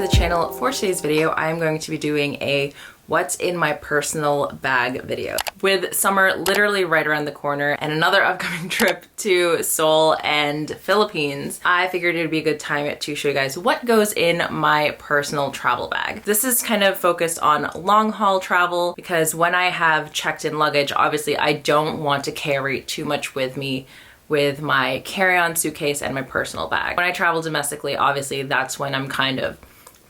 to the channel. For today's video, I'm going to be doing a what's in my personal bag video. With summer literally right around the corner and another upcoming trip to Seoul and Philippines, I figured it would be a good time to show you guys what goes in my personal travel bag. This is kind of focused on long haul travel because when I have checked in luggage, obviously I don't want to carry too much with me with my carry-on suitcase and my personal bag. When I travel domestically, obviously that's when I'm kind of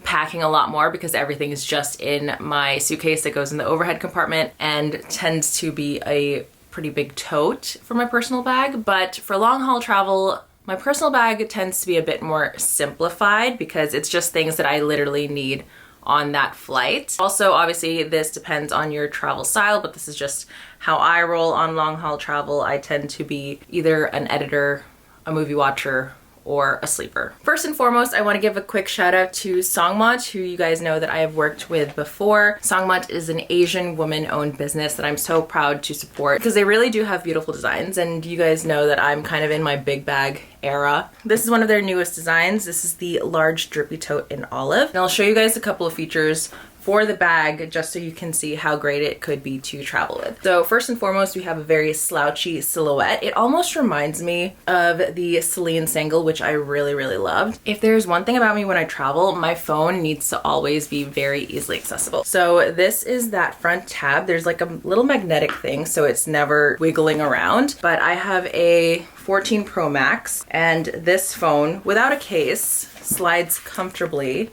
packing a lot more because everything is just in my suitcase that goes in the overhead compartment and tends to be a pretty big tote for my personal bag. But for long haul travel, my personal bag tends to be a bit more simplified because it's just things that I literally need on that flight. Also, obviously this depends on your travel style, but this is just how I roll on long haul travel. I tend to be either an editor, a movie watcher, or a sleeper. First and foremost, I want to give a quick shout out to SONGMONT, who you guys know that I have worked with before. SONGMONT is an Asian woman-owned business that I'm so proud to support because they really do have beautiful designs, and you guys know that I'm kind of in my big bag era. This is one of their newest designs. This is the large drippy tote in olive, and I'll show you guys a couple of features for the bag just so you can see how great it could be to travel with. So first and foremost, we have a very slouchy silhouette. It almost reminds me of the Celine single, which I really loved. If there's one thing about me when I travel, my phone needs to always be very easily accessible. So this is that front tab. There's like a little magnetic thing, so it's never wiggling around. But I have a 14 Pro Max, and this phone, without a case, slides comfortably.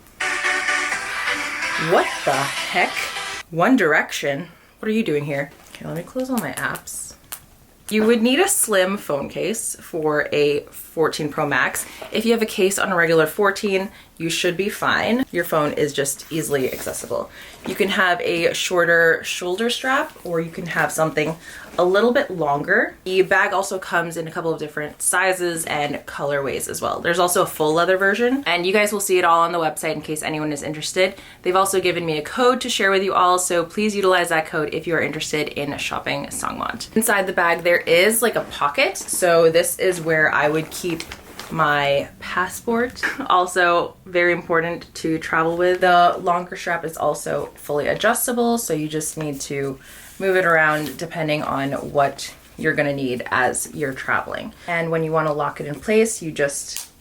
What the heck? One Direction? What are you doing here? Okay, let me close all my apps. You would need a slim phone case for a 14 Pro Max. If you have a case on a regular 14, you should be fine. Your phone is just easily accessible. You can have a shorter shoulder strap, or you can have something a little bit longer. The bag also comes in a couple of different sizes and colorways as well. There's also a full leather version, and you guys will see it all on the website in case anyone is interested. They've also given me a code to share with you all, so please utilize that code if you are interested in shopping SONGMONT. Inside the bag there is like a pocket, so this is where I would keep my passport. Also very important to travel with. The longer strap is also fully adjustable, so you just need to move it around depending on what you're gonna need as you're traveling. And when you want to lock it in place, you just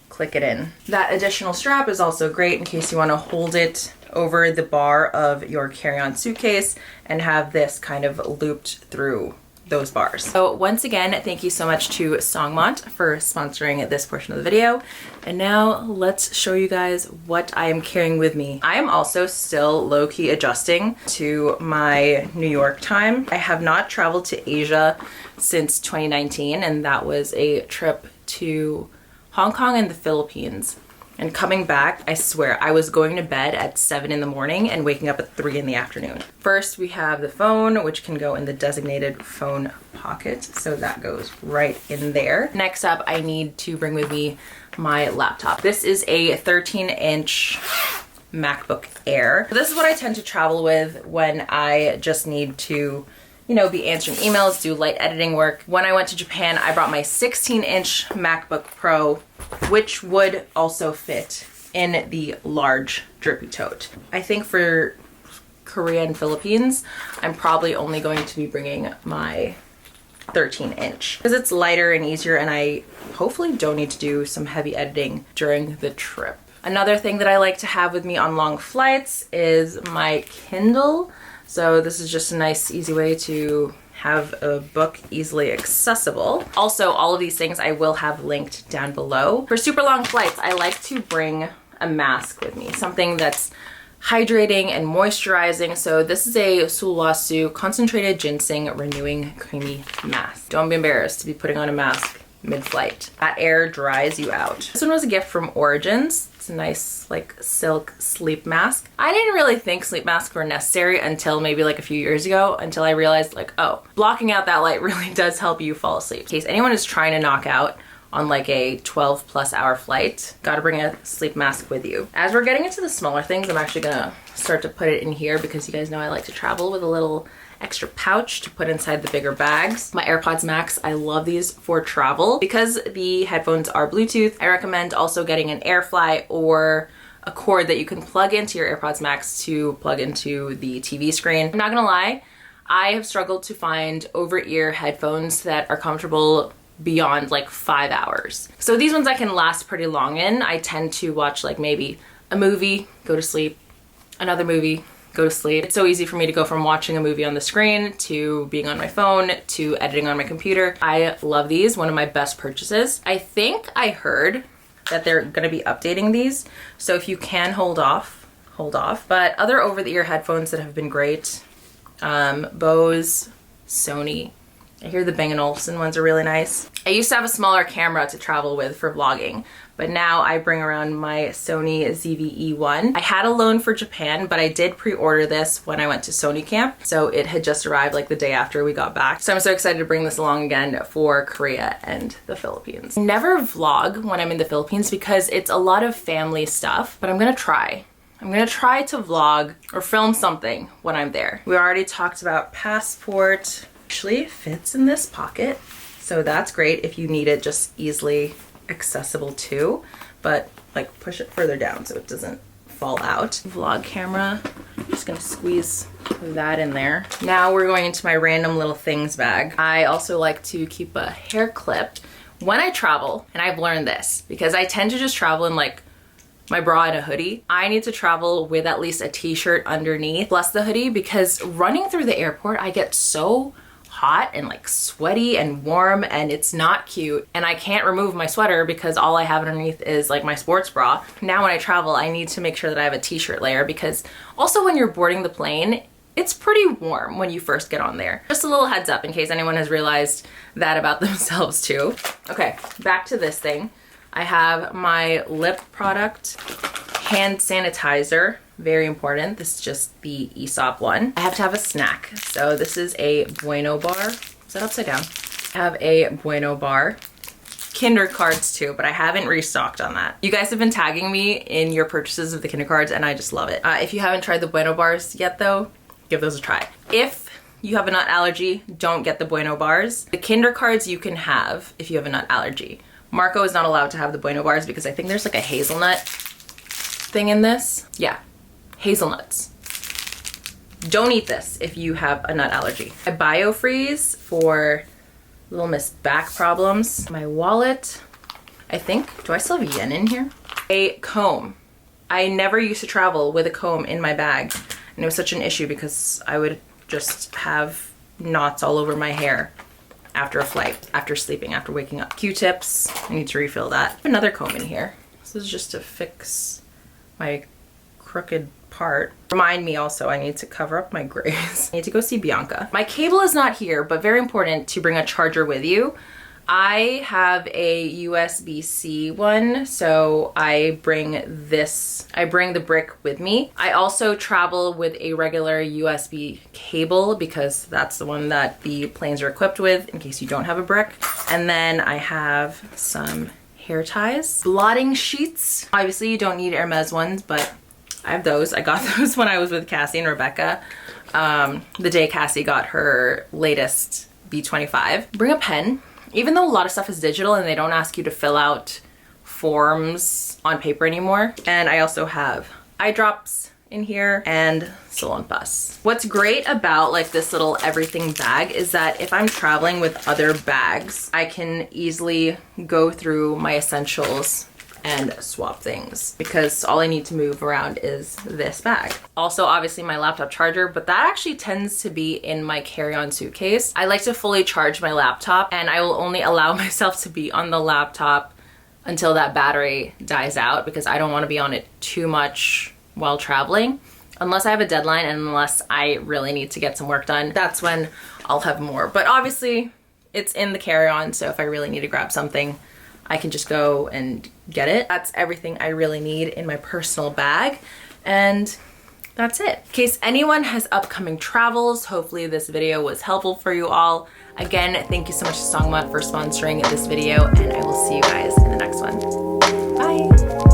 click it in. That additional strap is also great in case you want to hold it over the bar of your carry-on suitcase and have this kind of looped through those bars. So once again, thank you so much to SONGMONT for sponsoring this portion of the video. And now let's show you guys what I am carrying with me. I am also still low-key adjusting to my New York time. I have not traveled to Asia since 2019, and that was a trip to Hong Kong and the Philippines. And coming back, I swear, I was going to bed at 7 in the morning and waking up at 3 in the afternoon. First, we have the phone, which can go in the designated phone pocket. So that goes right in there. Next up, I need to bring with me my laptop. This is a 13-inch MacBook Air. This is what I tend to travel with when I just need to, you know, be answering emails, do light editing work. When I went to Japan, I brought my 16-inch MacBook Pro, which would also fit in the large drippy tote. I think for Korea and Philippines, I'm probably only going to be bringing my 13-inch because it's lighter and easier, and I hopefully don't need to do some heavy editing during the trip. Another thing that I like to have with me on long flights is my Kindle. So this is just a nice, easy way to have a book easily accessible. Also, all of these things I will have linked down below. For super long flights, I like to bring a mask with me, something that's hydrating and moisturizing. So this is a Sulwhasoo Concentrated Ginseng Renewing Creamy Mask. Don't be embarrassed to be putting on a mask mid-flight. That air dries you out. This one was a gift from Origins. It's a nice like silk sleep mask. I didn't really think sleep masks were necessary until maybe like a few years ago, until I realized like, oh, blocking out that light really does help you fall asleep. In case anyone is trying to knock out on like a 12+ hour flight, gotta bring a sleep mask with you. As we're getting into the smaller things, I'm actually gonna start to put it in here because you guys know I like to travel with a little extra pouch to put inside the bigger bags. My AirPods Max, I love these for travel. Because the headphones are Bluetooth, I recommend also getting an AirFly or a cord that you can plug into your AirPods Max to plug into the TV screen. I'm not gonna lie, I have struggled to find over-ear headphones that are comfortable beyond like 5 hours. So these ones I can last pretty long in. I tend to watch like maybe a movie, go to sleep, another movie, go to sleep. It's so easy for me to go from watching a movie on the screen to being on my phone to editing on my computer. I love these, one of my best purchases. I think I heard that they're gonna be updating these, so if you can hold off. But other over-the-ear headphones that have been great, Bose, Sony. I hear the Bang & Olufsen ones are really nice. I used to have a smaller camera to travel with for vlogging, but now I bring around my Sony ZV-E1. I had a loan for Japan, but I did pre-order this when I went to Sony camp, so it had just arrived like the day after we got back. So I'm so excited to bring this along again for Korea and the Philippines. I never vlog when I'm in the Philippines because it's a lot of family stuff, but I'm gonna try. I'm gonna try to vlog or film something when I'm there. We already talked about passport. Actually fits in this pocket, so that's great if you need it just easily accessible too, but like push it further down so it doesn't fall out. Vlog camera, I'm just gonna squeeze that in there. Now we're going into my random little things bag. I also like to keep a hair clip when I travel, and I've learned this because I tend to just travel in like my bra and a hoodie. I need to travel with at least a t-shirt underneath plus the hoodie, because running through the airport I get so hot and like sweaty and warm, and it's not cute, and I can't remove my sweater because all I have underneath is like my sports bra. Now when I travel, I need to make sure that I have a t-shirt layer, because also when you're boarding the plane, it's pretty warm when you first get on there. Just a little heads up in case anyone has realized that about themselves too. Okay, back to this thing. I have my lip product, hand sanitizer, very important. This is just the Aesop one. I have to have a snack. So this is a Bueno bar. Is that upside down? I have a Bueno bar. Kinder cards too, but I haven't restocked on that. You guys have been tagging me in your purchases of the Kinder cards, and I just love it. If you haven't tried the Bueno bars yet though, give those a try. If you have a nut allergy, don't get the Bueno bars. The Kinder cards you can have if you have a nut allergy. Marco is not allowed to have the Bueno bars because I think there's like a hazelnut thing in this. Yeah, hazelnuts. Don't eat this if you have a nut allergy. My BioFreeze for Little Miss back problems. My wallet, I think, do I still have yen in here? A comb. I never used to travel with a comb in my bag, and it was such an issue because I would just have knots all over my hair after a flight, after sleeping, after waking up. Q-tips, I need to refill that. Another comb in here. This is just to fix my crooked part. Remind me also, I need to cover up my grays. I need to go see Bianca. My cable is not here, but very important to bring a charger with you. I have a USB-C one, so I bring the brick with me. I also travel with a regular USB cable because that's the one that the planes are equipped with in case you don't have a brick. And then I have some hair ties. Blotting sheets. Obviously you don't need Hermes ones, but I have those. I got those when I was with Cassie and Rebecca. The day Cassie got her latest B25. Bring a pen. Even though a lot of stuff is digital and they don't ask you to fill out forms on paper anymore. And I also have eye drops in here and Salonpas. What's great about like this little everything bag is that if I'm traveling with other bags, I can easily go through my essentials and swap things because all I need to move around is this bag. Also, obviously my laptop charger, but that actually tends to be in my carry-on suitcase. I like to fully charge my laptop, and I will only allow myself to be on the laptop until that battery dies out because I don't want to be on it too much while traveling. Unless I have a deadline and unless I really need to get some work done, that's when I'll have more. But obviously it's in the carry-on, so if I really need to grab something, I can just go and get it. That's everything I really need in my personal bag, and that's it. In case anyone has upcoming travels, hopefully this video was helpful for you all. Again, thank you so much to SONGMONT for sponsoring this video, and I will see you guys in the next one. Bye.